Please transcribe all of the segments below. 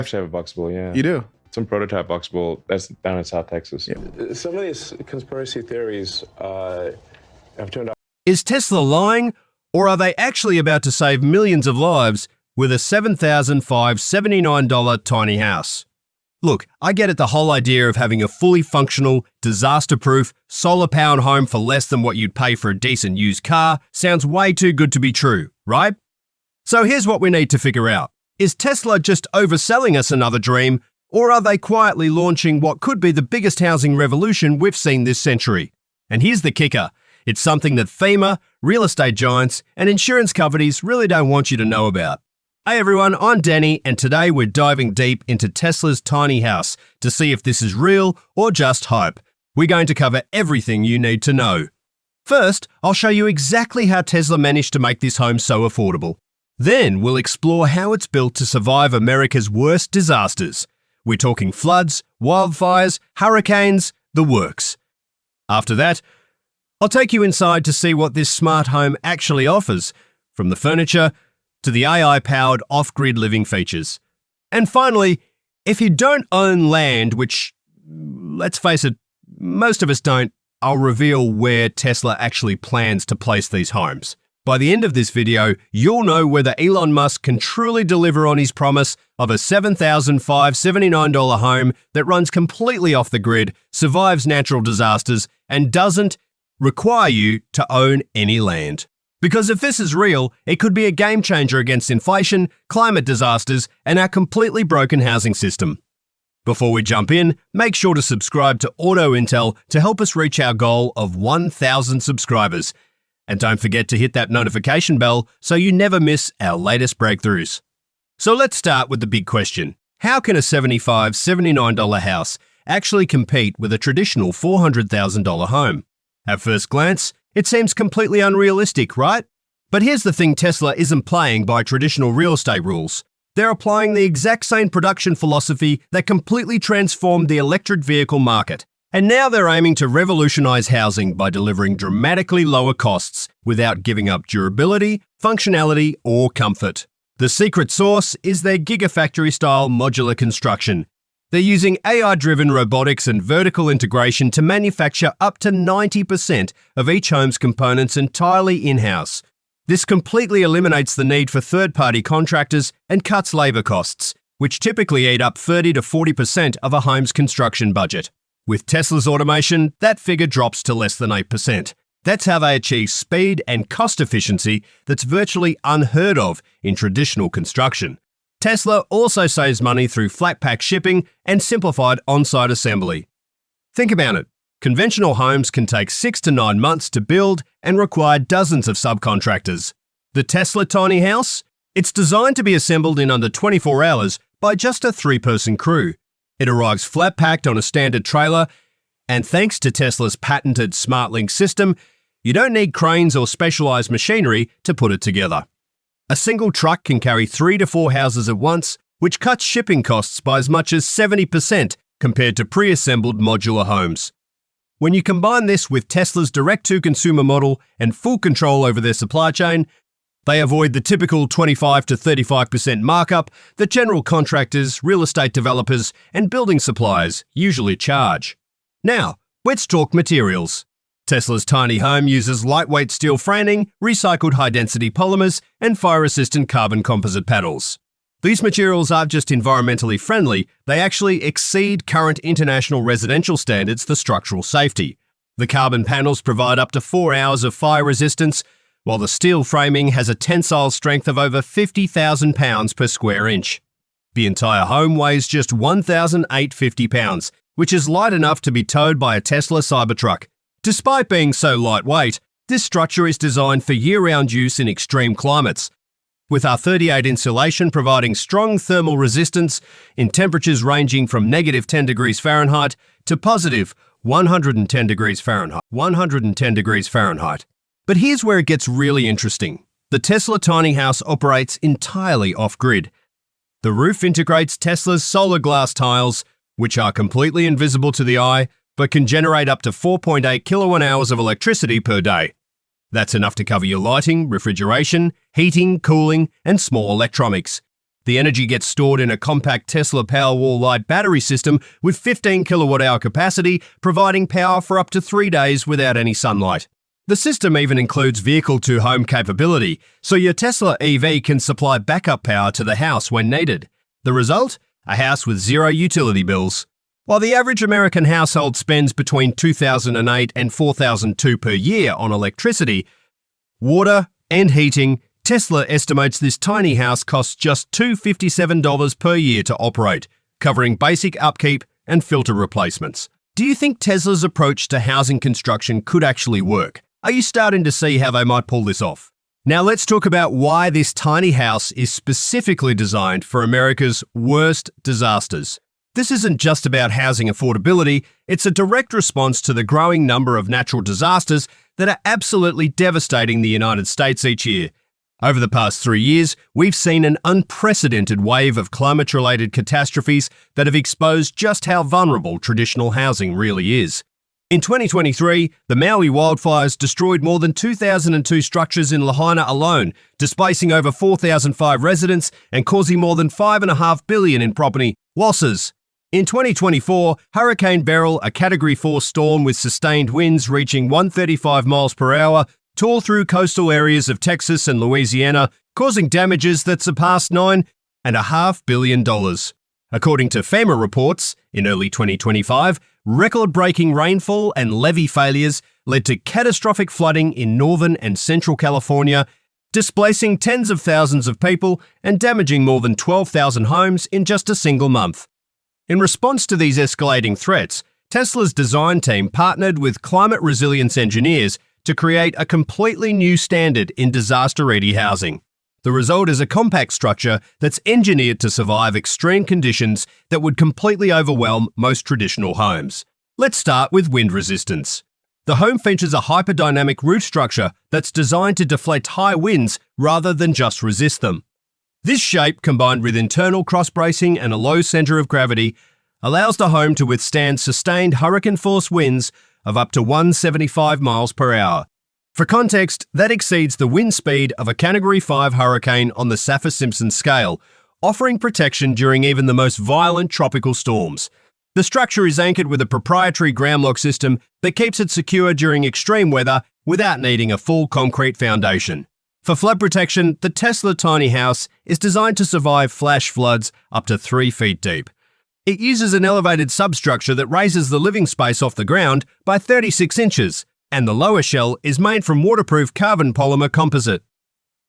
actually have a Boxabl, yeah. You do? Some prototype Boxabl that's down in South Texas. Yeah. Some of these conspiracy theories have turned out. Is Tesla lying, or are they actually about to save millions of lives with a $7,579 tiny house? Look, I get it, the whole idea of having a fully functional, disaster-proof, solar-powered home for less than what you'd pay for a decent used car sounds way too good to be true, right? So here's what we need to figure out. Is Tesla just overselling us another dream, or are they quietly launching what could be the biggest housing revolution we've seen this century? And here's the kicker. It's something that FEMA, real estate giants, and insurance companies really don't want you to know about. Hey everyone, I'm Danny, and today we're diving deep into Tesla's tiny house to see if this is real or just hype. We're going to cover everything you need to know. First, I'll show you exactly how Tesla managed to make this home so affordable. Then we'll explore how it's built to survive America's worst disasters. We're talking floods, wildfires, hurricanes, the works. After that, I'll take you inside to see what this smart home actually offers, from the furniture to the AI-powered off-grid living features. And finally, if you don't own land, which, let's face it, most of us don't, I'll reveal where Tesla actually plans to place these homes. By the end of this video, you'll know whether Elon Musk can truly deliver on his promise of a $7,579 home that runs completely off the grid, survives natural disasters, and doesn't require you to own any land. Because if this is real, it could be a game changer against inflation, climate disasters, and our completely broken housing system. Before we jump in, make sure to subscribe to Auto Intel to help us reach our goal of 1,000 subscribers. And don't forget to hit that notification bell so you never miss our latest breakthroughs. So let's start with the big question. How can a $79 house actually compete with a traditional $400,000 home? At first glance, it seems completely unrealistic, right? But here's the thing, Tesla isn't playing by traditional real estate rules. They're applying the exact same production philosophy that completely transformed the electric vehicle market. And now they're aiming to revolutionize housing by delivering dramatically lower costs without giving up durability, functionality, or comfort. The secret sauce is their gigafactory-style modular construction. They're using AI-driven robotics and vertical integration to manufacture up to 90% of each home's components entirely in-house. This completely eliminates the need for third-party contractors and cuts labor costs, which typically eat up 30 to 40% of a home's construction budget. With Tesla's automation, that figure drops to less than 8%. That's how they achieve speed and cost efficiency that's virtually unheard of in traditional construction. Tesla also saves money through flat pack shipping and simplified on-site assembly. Think about it. Conventional homes can take 6 to 9 months to build and require dozens of subcontractors. The Tesla tiny house? It's designed to be assembled in under 24 hours by just a 3-person crew. It arrives flat-packed on a standard trailer, and thanks to Tesla's patented SmartLink system, you don't need cranes or specialized machinery to put it together. A single truck can carry 3 to 4 houses at once, which cuts shipping costs by as much as 70% compared to pre-assembled modular homes. When you combine this with Tesla's direct-to-consumer model and full control over their supply chain, they avoid the typical 25 to 35% markup that general contractors, real estate developers, and building suppliers usually charge. Now, let's talk materials. Tesla's tiny home uses lightweight steel framing, recycled high-density polymers, and fire-resistant carbon composite panels. These materials aren't just environmentally friendly, they actually exceed current international residential standards for structural safety. The carbon panels provide up to 4 hours of fire resistance, while the steel framing has a tensile strength of over 50,000 pounds per square inch. The entire home weighs just 1,850 pounds, which is light enough to be towed by a Tesla Cybertruck. Despite being so lightweight, this structure is designed for year-round use in extreme climates, with R38 insulation providing strong thermal resistance in temperatures ranging from negative 10 degrees Fahrenheit to positive 110 degrees Fahrenheit. But here's where it gets really interesting. The Tesla tiny house operates entirely off-grid. The roof integrates Tesla's solar glass tiles, which are completely invisible to the eye, but can generate up to 4.8 kilowatt-hours of electricity per day. That's enough to cover your lighting, refrigeration, heating, cooling, and small electronics. The The energy gets stored in a compact Tesla Powerwall light battery system with 15 kilowatt-hour capacity, providing power for up to 3 days without any sunlight. The system even includes vehicle-to-home capability, so your Tesla EV can supply backup power to the house when needed. The result? A house with zero utility bills. While the average American household spends between $2,008 and $4,002 per year on electricity, water, and heating, Tesla estimates this tiny house costs just $257 per year to operate, covering basic upkeep and filter replacements. Do you think Tesla's approach to housing construction could actually work? Are you starting to see how they might pull this off? Now let's talk about why this tiny house is specifically designed for America's worst disasters. This isn't just about housing affordability, it's a direct response to the growing number of natural disasters that are absolutely devastating the United States each year. Over the past 3 years, we've seen an unprecedented wave of climate-related catastrophes that have exposed just how vulnerable traditional housing really is. In 2023, the Maui wildfires destroyed more than 2,002 structures in Lahaina alone, displacing over 4,005 residents and causing more than $5.5 billion in property losses. In 2024, Hurricane Beryl, a Category 4 storm with sustained winds reaching 135 miles per hour, tore through coastal areas of Texas and Louisiana, causing damages that surpassed $9.5 billion. According to FEMA reports, in early 2025, record-breaking rainfall and levee failures led to catastrophic flooding in northern and central California, displacing tens of thousands of people and damaging more than 12,000 homes in just a single month. In response to these escalating threats, Tesla's design team partnered with climate resilience engineers to create a completely new standard in disaster-ready housing. The result is a compact structure that's engineered to survive extreme conditions that would completely overwhelm most traditional homes. Let's start with wind resistance. The home features a hyperdynamic roof structure that's designed to deflect high winds rather than just resist them. This shape, combined with internal cross-bracing and a low center of gravity, allows the home to withstand sustained hurricane-force winds of up to 175 miles per hour. For context, that exceeds the wind speed of a Category 5 hurricane on the Saffir-Simpson scale, offering protection during even the most violent tropical storms. The structure is anchored with a proprietary ground lock system that keeps it secure during extreme weather without needing a full concrete foundation. For flood protection, the Tesla tiny house is designed to survive flash floods up to 3 feet deep. It uses an elevated substructure that raises the living space off the ground by 36 inches, and the lower shell is made from waterproof carbon polymer composite.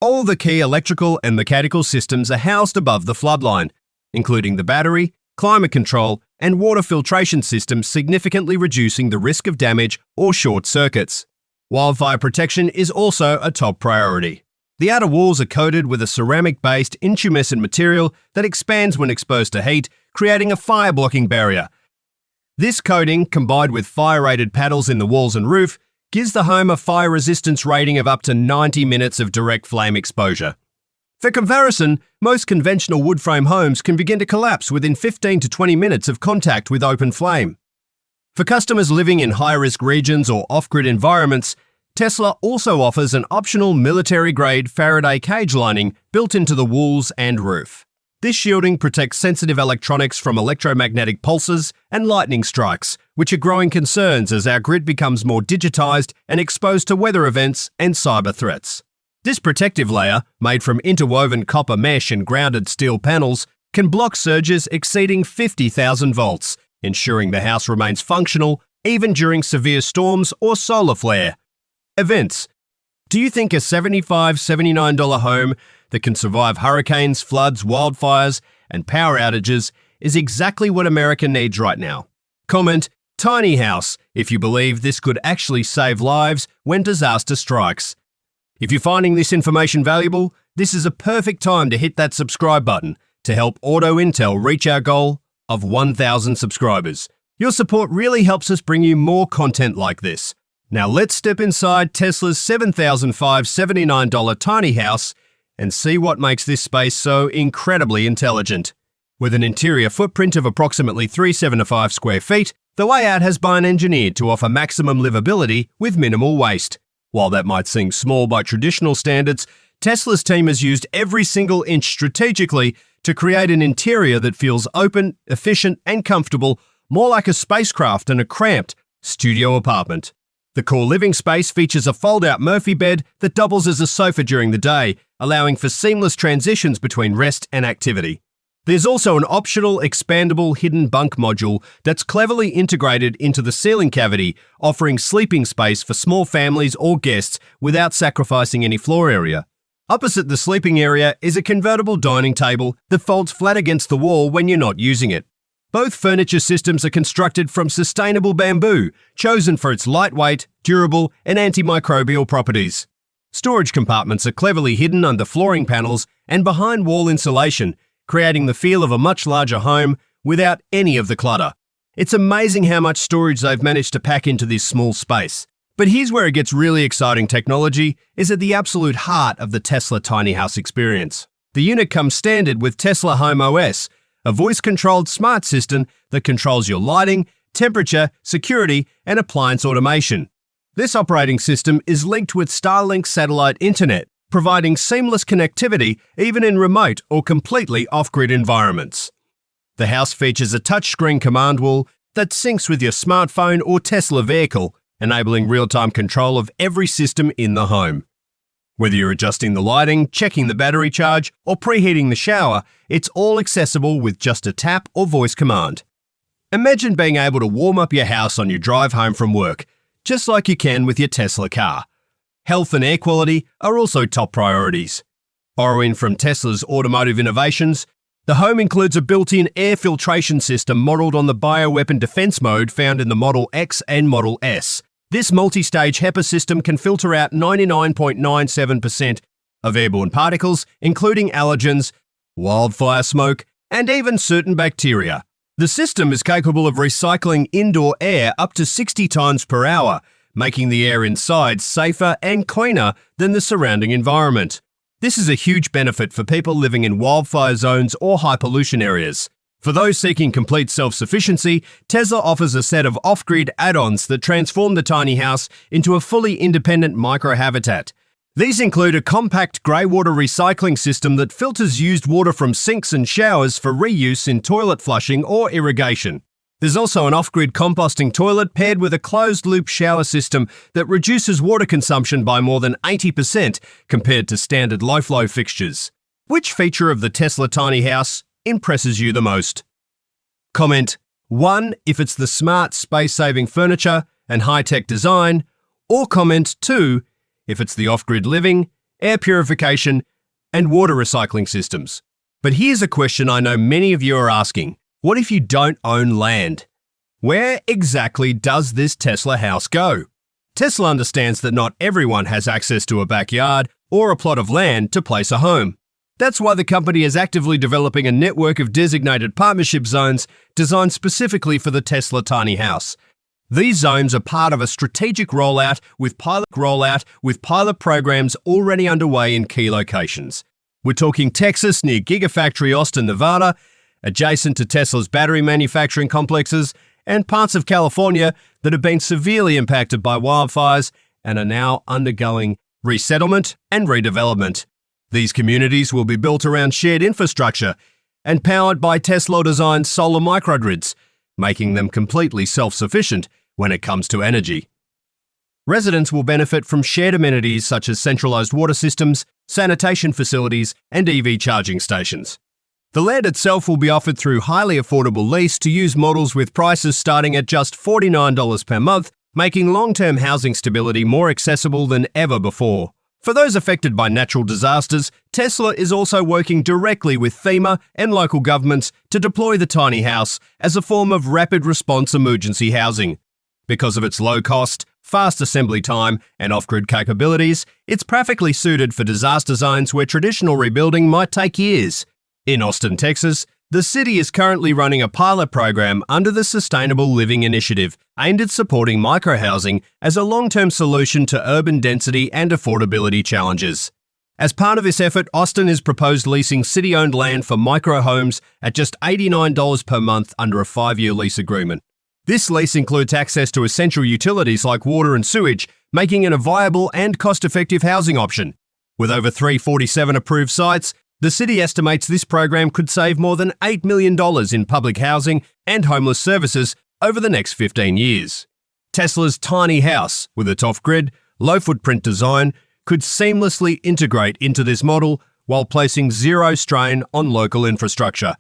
All the key electrical and mechanical systems are housed above the floodline, including the battery, climate control, and water filtration systems, significantly reducing the risk of damage or short circuits. Wildfire protection is also a top priority. The outer walls are coated with a ceramic-based intumescent material that expands when exposed to heat, creating a fire-blocking barrier. This coating, combined with fire-rated paddles in the walls and roof, gives the home a fire resistance rating of up to 90 minutes of direct flame exposure. For comparison, most conventional wood frame homes can begin to collapse within 15 to 20 minutes of contact with open flame. For customers living in high-risk regions or off-grid environments, Tesla also offers an optional military-grade Faraday cage lining built into the walls and roof. This shielding protects sensitive electronics from electromagnetic pulses and lightning strikes, which are growing concerns as our grid becomes more digitized and exposed to weather events and cyber threats. This protective layer, made from interwoven copper mesh and grounded steel panels, can block surges exceeding 50,000 volts, ensuring the house remains functional even during severe storms or solar flare events. Do you think a $75, $79 home that can survive hurricanes, floods, wildfires, and power outages is exactly what America needs right now? Comment "tiny house" if you believe this could actually save lives when disaster strikes. If you're finding this information valuable, this is a perfect time to hit that subscribe button to help Auto Intel reach our goal of 1,000 subscribers. Your support really helps us bring you more content like this. Now let's step inside Tesla's $7,579 tiny house and see what makes this space so incredibly intelligent. With an interior footprint of approximately 375 square feet, the layout has been engineered to offer maximum livability with minimal waste. While that might seem small by traditional standards, Tesla's team has used every single inch strategically to create an interior that feels open, efficient, and comfortable, more like a spacecraft than a cramped studio apartment. The core living space features a fold-out Murphy bed that doubles as a sofa during the day, allowing for seamless transitions between rest and activity. There's also an optional, expandable hidden bunk module that's cleverly integrated into the ceiling cavity, offering sleeping space for small families or guests without sacrificing any floor area. Opposite the sleeping area is a convertible dining table that folds flat against the wall when you're not using it. Both furniture systems are constructed from sustainable bamboo, chosen for its lightweight, durable, and antimicrobial properties. Storage compartments are cleverly hidden under flooring panels and behind wall insulation, creating the feel of a much larger home without any of the clutter. It's amazing how much storage they've managed to pack into this small space. But here's where it gets really exciting. Technology is at the absolute heart of the Tesla tiny house experience. The unit comes standard with Tesla Home OS, a voice-controlled smart system that controls your lighting, temperature, security, and appliance automation. This operating system is linked with Starlink satellite internet, providing seamless connectivity even in remote or completely off-grid environments. The house features a touchscreen command wheel that syncs with your smartphone or Tesla vehicle, enabling real-time control of every system in the home. Whether you're adjusting the lighting, checking the battery charge, or preheating the shower, it's all accessible with just a tap or voice command. Imagine being able to warm up your house on your drive home from work, just like you can with your Tesla car. Health and air quality are also top priorities. Borrowing from Tesla's automotive innovations, the home includes a built-in air filtration system modelled on the bioweapon defense mode found in the Model X and Model S. This multi-stage HEPA system can filter out 99.97% of airborne particles, including allergens, wildfire smoke, and even certain bacteria. The system is capable of recycling indoor air up to 60 times per hour, making the air inside safer and cleaner than the surrounding environment. This is a huge benefit for people living in wildfire zones or high pollution areas. For those seeking complete self-sufficiency, Tesla offers a set of off-grid add-ons that transform the tiny house into a fully independent microhabitat. These include a compact grey water recycling system that filters used water from sinks and showers for reuse in toilet flushing or irrigation. There's also an off-grid composting toilet paired with a closed-loop shower system that reduces water consumption by more than 80% compared to standard low-flow fixtures. Which feature of the Tesla tiny house impresses you the most? Comment 1 if it's the smart, space-saving furniture and high-tech design, or comment 2 if it's the off-grid living, air purification, and water recycling systems. But here's a question I know many of you are asking. What if you don't own land? Where exactly does this Tesla house go? Tesla understands that not everyone has access to a backyard or a plot of land to place a home. That's why the company is actively developing a network of designated partnership zones designed specifically for the Tesla tiny house. These zones are part of a strategic rollout with pilot programs already underway in key locations. We're talking Texas near Gigafactory Austin, Nevada, adjacent to Tesla's battery manufacturing complexes, and parts of California that have been severely impacted by wildfires and are now undergoing resettlement and redevelopment. These communities will be built around shared infrastructure and powered by Tesla-designed solar microgrids, making them completely self-sufficient when it comes to energy. Residents will benefit from shared amenities such as centralized water systems, sanitation facilities, and EV charging stations. The land itself will be offered through highly affordable lease-to-use models with prices starting at just $49 per month, making long-term housing stability more accessible than ever before. For those affected by natural disasters, Tesla is also working directly with FEMA and local governments to deploy the tiny house as a form of rapid response emergency housing. Because of its low cost, fast assembly time, and off-grid capabilities, it's perfectly suited for disaster zones where traditional rebuilding might take years. In Austin, Texas, the city is currently running a pilot program under the Sustainable Living Initiative aimed at supporting microhousing as a long-term solution to urban density and affordability challenges. As part of this effort, Austin has proposed leasing city-owned land for micro-homes at just $89 per month under a 5-year lease agreement. This lease includes access to essential utilities like water and sewage, making it a viable and cost-effective housing option. With over 347 approved sites, The city estimates this program could save more than $8 million in public housing and homeless services over the next 15 years. Tesla's tiny house, with its off-grid, low-footprint design, could seamlessly integrate into this model while placing zero strain on local infrastructure.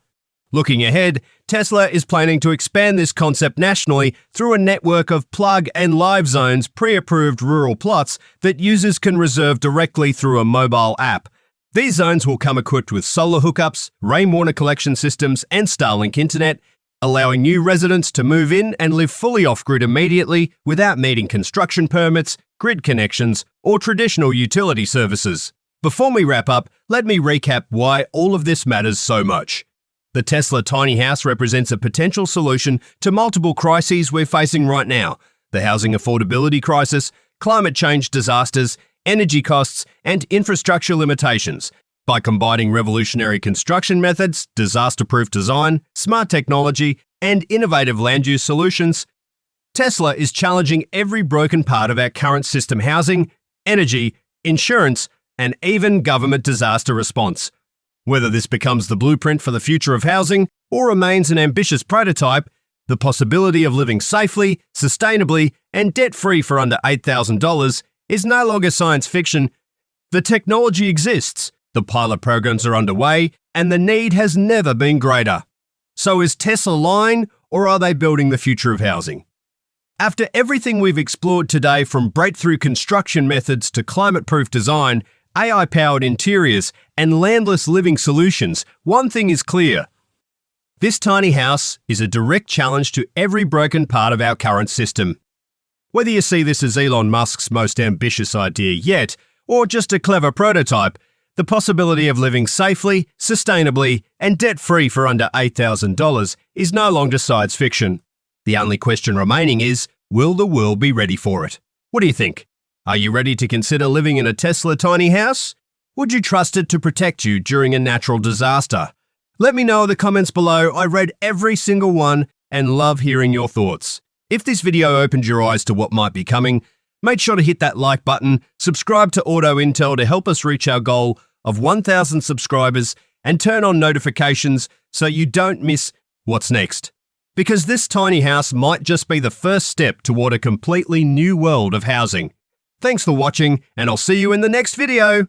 Looking ahead, Tesla is planning to expand this concept nationally through a network of plug and live zones pre-approved rural plots that users can reserve directly through a mobile app. These zones will come equipped with solar hookups, rainwater collection systems, and Starlink internet, allowing new residents to move in and live fully off-grid immediately without needing construction permits, grid connections, or traditional utility services. Before we wrap up, let me recap why all of this matters so much. The Tesla tiny house represents a potential solution to multiple crises we're facing right now: the housing affordability crisis, climate change disasters, energy costs, and infrastructure limitations. By combining revolutionary construction methods, disaster-proof design, smart technology, and innovative land use solutions, Tesla is challenging every broken part of our current system: housing, energy, insurance, and even government disaster response. Whether this becomes the blueprint for the future of housing or remains an ambitious prototype, the possibility of living safely, sustainably, and debt-free for under $8,000 is no longer science fiction. The technology exists, the pilot programs are underway, and the need has never been greater. So is Tesla lying, or are they building the future of housing? After everything we've explored today, from breakthrough construction methods to climate-proof design, AI-powered interiors, and landless living solutions, one thing is clear. This tiny house is a direct challenge to every broken part of our current system. Whether you see this as Elon Musk's most ambitious idea yet, or just a clever prototype, the possibility of living safely, sustainably, and debt-free for under $8,000 is no longer science fiction. The only question remaining is, will the world be ready for it? What do you think? Are you ready to consider living in a Tesla tiny house? Would you trust it to protect you during a natural disaster? Let me know in the comments below. I read every single one and love hearing your thoughts. If this video opened your eyes to what might be coming, make sure to hit that like button, subscribe to Auto Intel to help us reach our goal of 1,000 subscribers, and turn on notifications so you don't miss what's next. Because this tiny house might just be the first step toward a completely new world of housing. Thanks for watching, and I'll see you in the next video.